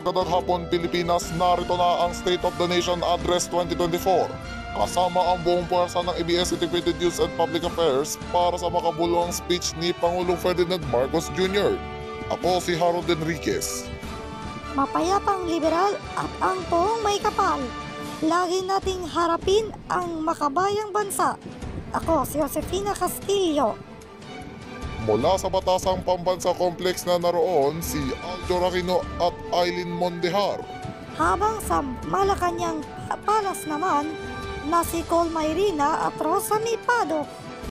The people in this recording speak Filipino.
Magandang hapon Pilipinas, narito na ang State of the Nation Address 2024. Kasama ang buong puwersa ng ABS Integrated News and Public Affairs para sa makabuluhang speech ni Pangulong Ferdinand Marcos Jr. Ako si Harold Enriquez. Mapayapang liberal at ang poong may kapal. Lagi nating harapin ang makabayang bansa. Ako si Josefina Castillo. Mula sa Batasang Pambansa Complex na naroon si Aljo Aquino at Aileen Mondehar. Habang sa Malacanang Palace naman na si Col Mayrina at Rosa Mipado.